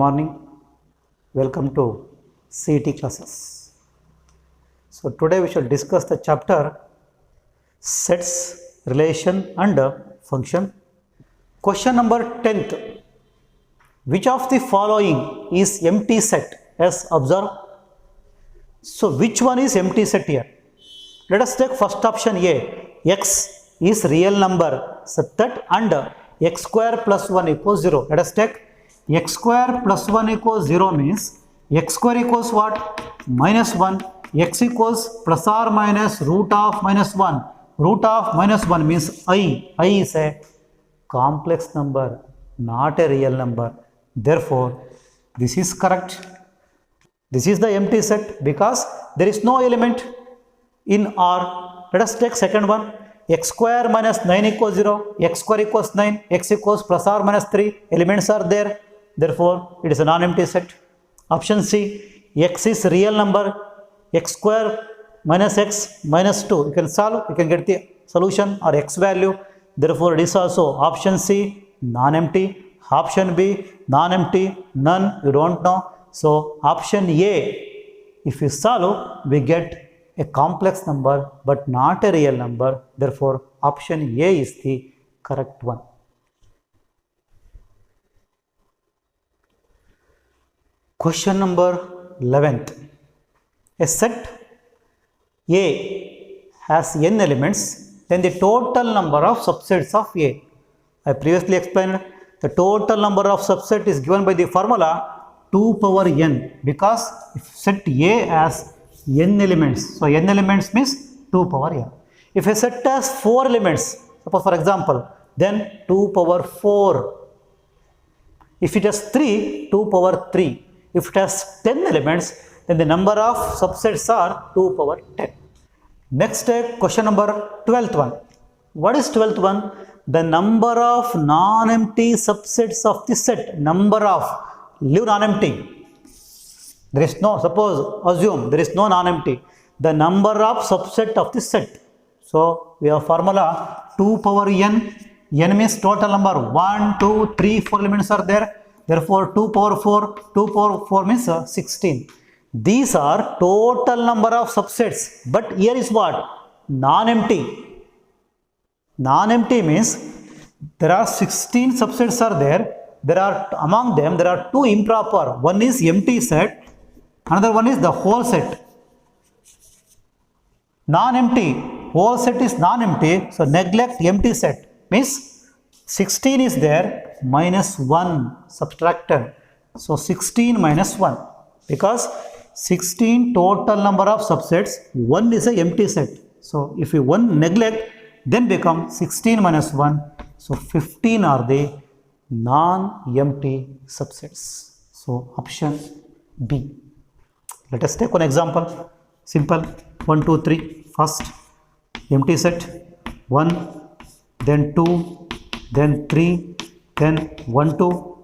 morning. Welcome to CET classes. So today we shall discuss the chapter sets, relation and function. Question number 10th. Which of the following is empty set? As observe. So which one is empty set here? Let us take first option A. X is real number such that and x square plus 1 equals 0. Let us take x square plus 1 equals 0 means x square equals what? Minus 1. X equals plus or minus root of minus 1. Root of minus 1 means I. I is a complex number, not a real number. Therefore, this is correct. This is the empty set because there is no element in R. Let us take second one. X square minus 9 equals 0. X square equals 9. X equals plus or minus 3. Elements are there. Therefore, it is a non-empty set. Option C. X is real number. X square minus x minus 2. You can solve. You can get the solution or x value. Therefore, it is also option C, non-empty. Option B, non-empty. None. You don't know. So, option A, if you solve, we get a complex number but not a real number. Therefore, option A is the correct one. Question number 11th. A set A has n elements, then the total number of subsets of A. I previously explained the total number of subset is given by the formula 2 power n, because if set A has n elements, so n elements means 2 power n. If a set has 4 elements, suppose for example, then 2 power 4. If it has 3, 2 power 3. If it has 10 elements, then the number of subsets are 2 power 10. Next, question number 12th one. What is 12th one? The number of non-empty subsets of the set. Number of, leave non-empty. There is no, suppose, assume there is no non-empty. The number of subset of the set. So, we have formula 2 power n. N means total number 1, 2, 3, 4 elements are there. Therefore, 2 power 4, 2 power 4 means 16. These are total number of subsets. But here is what? Non-empty. Non-empty means there are 16 subsets are there. There are, among them, there are 2 improper. One is empty set. Another one is the whole set. Non-empty. Whole set is non-empty. So, neglect empty set. Means 16 is there. Minus 1 subtracted. So, 16 minus 1. Because 16 total number of subsets. 1 is a empty set. So, if you 1 neglect, then become 16 minus 1. So, 15 are the non-empty subsets. So, option B. Let us take one example. Simple. 1, 2, 3. First, empty set. 1, then 2, then 3, then 1, 2.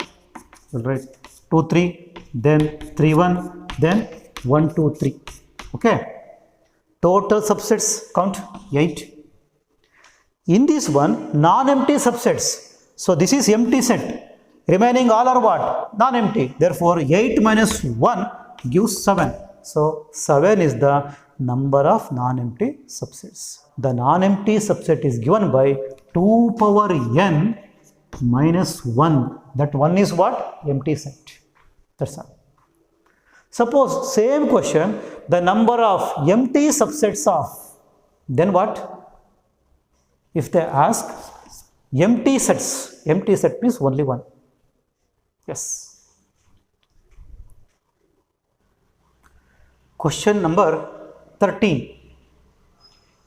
Right. 2, 3, then 3, 1, then 1, 2, 3. Okay. Total subsets count 8. In this one, non-empty subsets. So, this is empty set. Remaining all are what? Non-empty. Therefore, 8 minus 1 gives 7. So, 7 is the number of non-empty subsets. The non-empty subset is given by 2 power n minus 1. That 1 is what? Empty set. That's all. Suppose, same question, the number of empty subsets of, then what? If they ask empty sets, empty set means only one. Yes. Question number 13.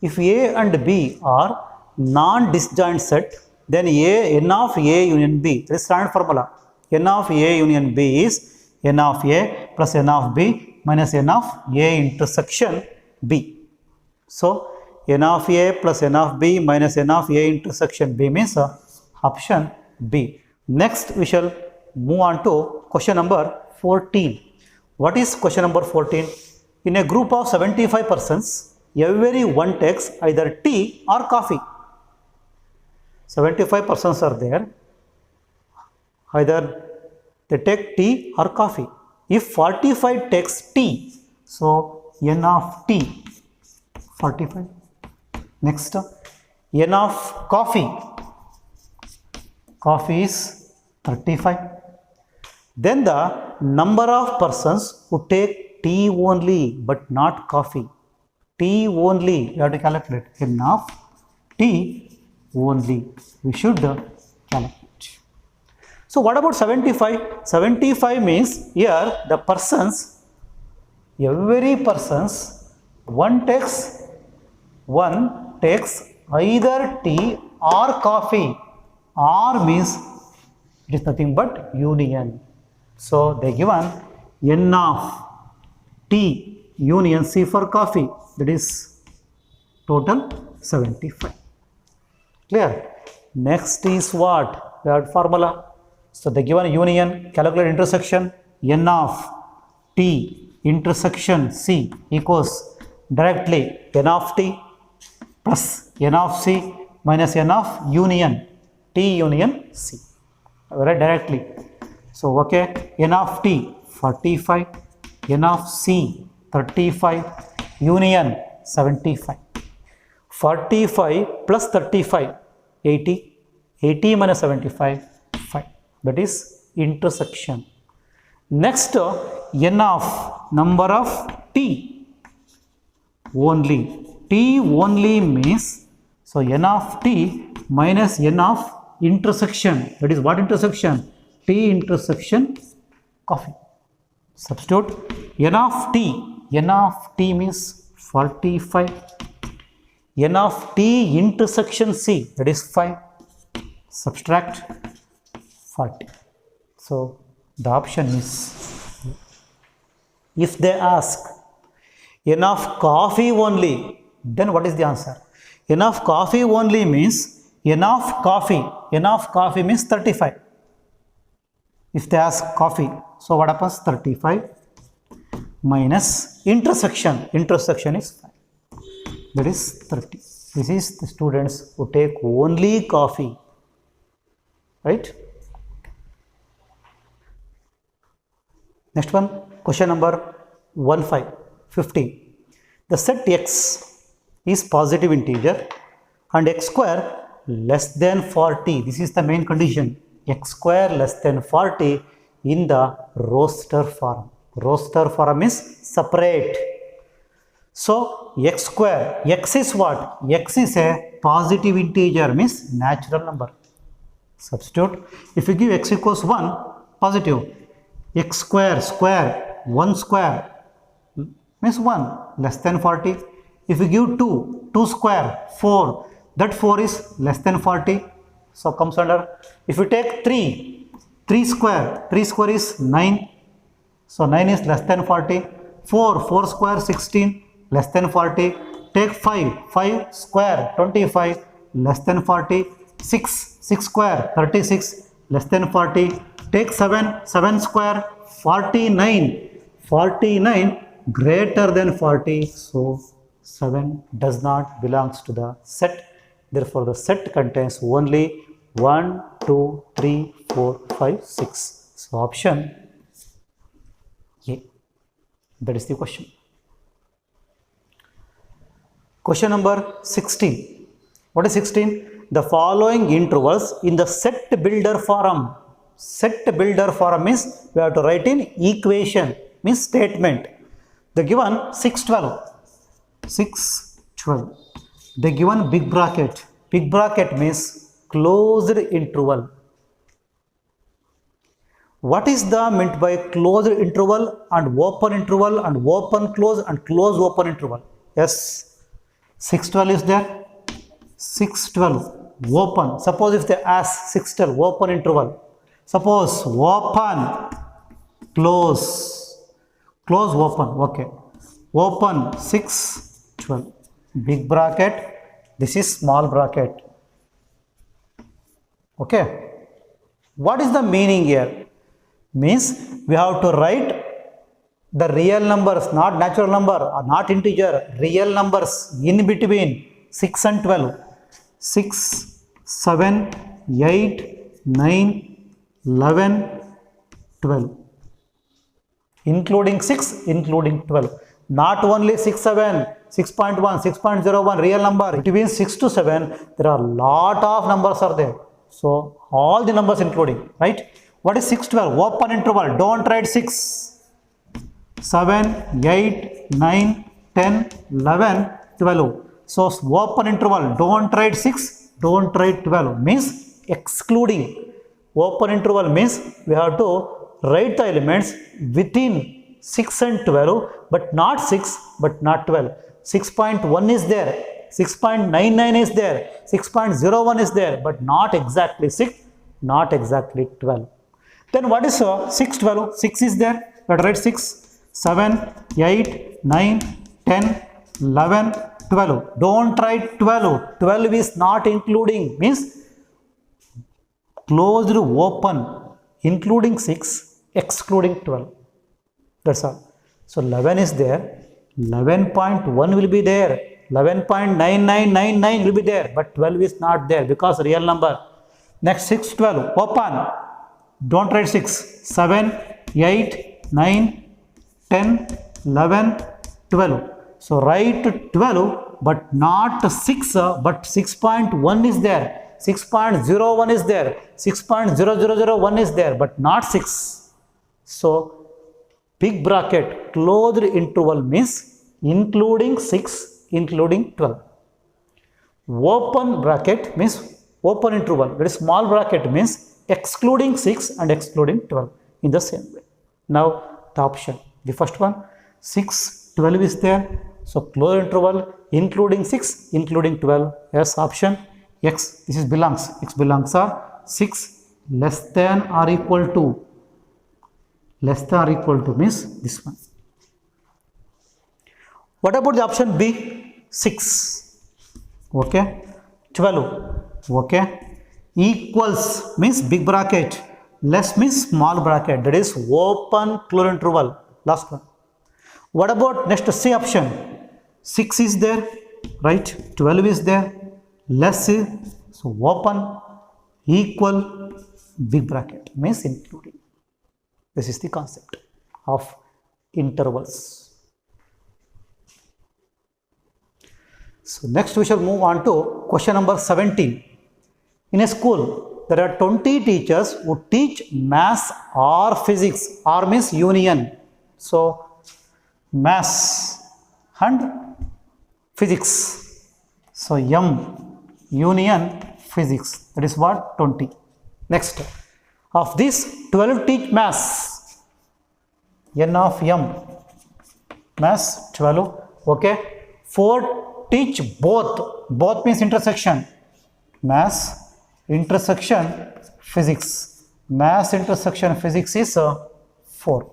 If A and B are non-disjoint set, then n of A union B, this is standard formula. N of A union B is n of A plus n of B minus n of A intersection B. So, n of A plus n of B minus n of A intersection B means option B. Next, we shall move on to question number 14. What is question number 14? In a group of 75 persons, everyone takes either tea or coffee. 75 persons are there. Either they take tea or coffee. If 45 takes tea, so n of tea 45. Next, n of coffee is 35. Then the number of persons who take tea only but not coffee. Tea only, you have to calculate n of tea only. We should calculate. So what about 75? 75 means here the persons, every persons, one takes either tea or coffee. Or means it is nothing but union. So they given n of tea union C for coffee, that is total 75. Clear? Next is what? We have formula. So they given union, calculate intersection, n of t intersection C equals directly n of t plus n of C minus n of union T union C. Right, directly. So okay, n of t 45, n of C 35, union 75. 45 plus 35 80, 80 minus 75 5. That is intersection. Next, n of number of t only. T only means, so n of t minus n of intersection, that is what intersection? T intersection coffee. Substitute n of t means 45, n of t intersection C, that is 5, subtract 40. So the option is, if they ask n of coffee only, then what is the answer? N of coffee only means n of coffee means 35. If they ask coffee, so what happens? 35 minus intersection is 5, that is 30. This is the students who take only coffee, right? Next one, question number 15. The set x is positive integer and x square less than 40. This is the main condition. X square less than 40 in the roster form. Roster form is separate. So x square, x is what? X is a positive integer, means natural number. Substitute. If you give x equals 1, positive. X square, 1 square means 1, less than 40. If you give 2 square, 4, that 4 is less than 40. So comes under. If you take 3 square is 9. So 9 is less than 40. 4 square 16, less than 40. Take 5 square 25, less than 40. 6 square 36, less than 40. Take 7 square 49, greater than 40. So 7 does not belongs to the set. Therefore, the set contains only 1, 2, 3, 4, 5, 6. So option A. That is the question. Question number 16. What is 16? The following intervals in the set builder form. Set builder form means we have to write in equation, means statement. The given 6, 12. The given big bracket. Big bracket means closed interval. What is the meant by closed interval and open close and close open interval? Yes, 6, 12 is there. 6, 12 open. Suppose if they ask 6, 12 open interval. Suppose open, close, open. Okay. Open 6, 12. Big bracket. This is small bracket. Okay. What is the meaning here? Means we have to write the real numbers, not natural number or not integer, real numbers in between 6 and 12. 6, 7, 8, 9, 11, 12. Including 6, including 12. Not only 6, 7, 6.1, 6.01 real number. Between 6 to 7, there are lot of numbers are there. So, all the numbers including, right? What is 6, 12? Open interval. Don't write 6. 7, 8, 9, 10, 11, 12. So, open interval. Don't write 6. Don't write 12. Means excluding. Open interval means we have to write the elements within 6 and 12, but not 6, but not 12. 6.1 is there, 6.99 is there, 6.01 is there, but not exactly 6, not exactly 12. Then what is 6, 12? 6 is there, we have to write 6, 7, 8, 9, 10, 11, 12. Don't write 12. 12 is not including, means closed open, including 6, excluding 12. That's all. So 11 is there, 11.1 will be there, 11.9999 will be there, but 12 is not there because real number. Next 6, 12, open. Don't write 6, 7, 8, 9, 10, 11, 12. So write 12, but not 6, but 6.1 is there, 6.01 is there, 6.0001 is there, but not 6. So big bracket, closed interval means including 6, including 12. Open bracket means open interval, that is small bracket means excluding 6 and excluding 12 in the same way. Now the option, the first one, 6, 12 is there. So closed interval including 6, including 12. Yes, option X, this is belongs. X belongs are 6 less than or equal to. Less than or equal to means this one. What about the option B? 6. Okay. 12. Okay. Equals means big bracket. Less means small bracket. That is open closed interval. Last one. What about next C option? 6 is there, right? 12 is there. Less is, so open, equal, big bracket means including. This is the concept of intervals. So next we shall move on to question number 17. In a school, there are 20 teachers who teach maths or physics. Or means union. So maths and physics. So M union physics. That is what? 20. Next. Of these, 12 teach maths. N of M. Maths 12. Okay. 4 teach both. Both means intersection. Maths intersection physics. Maths intersection physics is 4.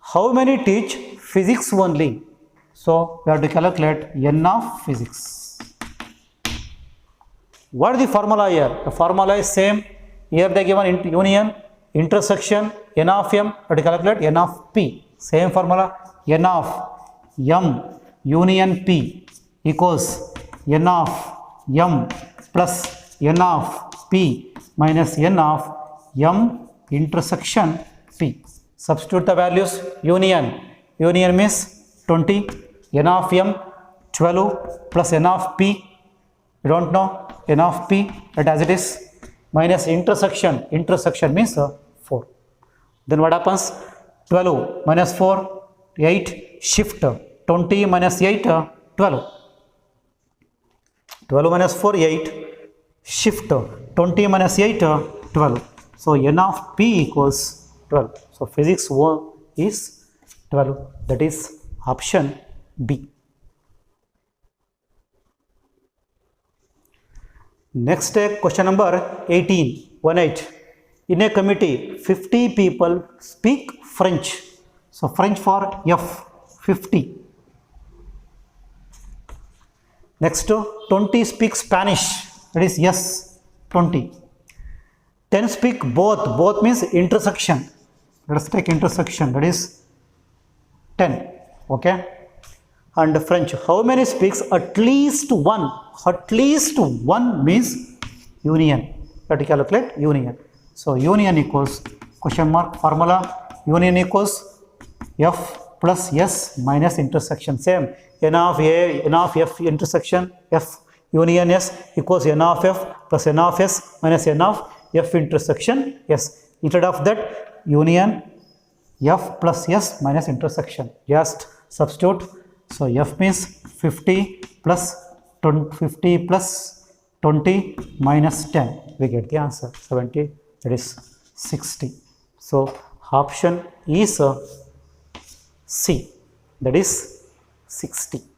How many teach physics only? So we have to calculate N of physics. What is the formula here? The formula is same. Here they given union, intersection, N of M. We have to calculate N of P. Same formula. N of M union P equals N of M plus N of P minus N of M intersection P. Substitute the values. Union. Union means 20. N of M 12 plus N of P. We don't know. N of P, let as it is, minus intersection. Intersection means 4. Then what happens? 12 minus 4, 8, shift. 20 minus 8, 12. 12 minus 4, 8, shift. 20 minus 8, 12. So N of P equals 12. So physics 1 is 12. That is option B. Next question number 18. 18. In a committee, 50 people speak French. So French for F, 50. Next 20 speak Spanish. That is yes, 20. 10 speak both. Both means intersection. Let us take intersection. That is 10. Okay. And French. How many speaks? At least one. At least one means union. Let us calculate union. So union equals question mark formula, union equals f plus s minus intersection, same n of a, n of f intersection f union s equals n of f plus n of s minus n of f intersection s. Instead of that, union f plus s minus intersection, just substitute. So f means 50 plus 20 minus 10, we get the answer 70, that is 60. So option is C, that is 60.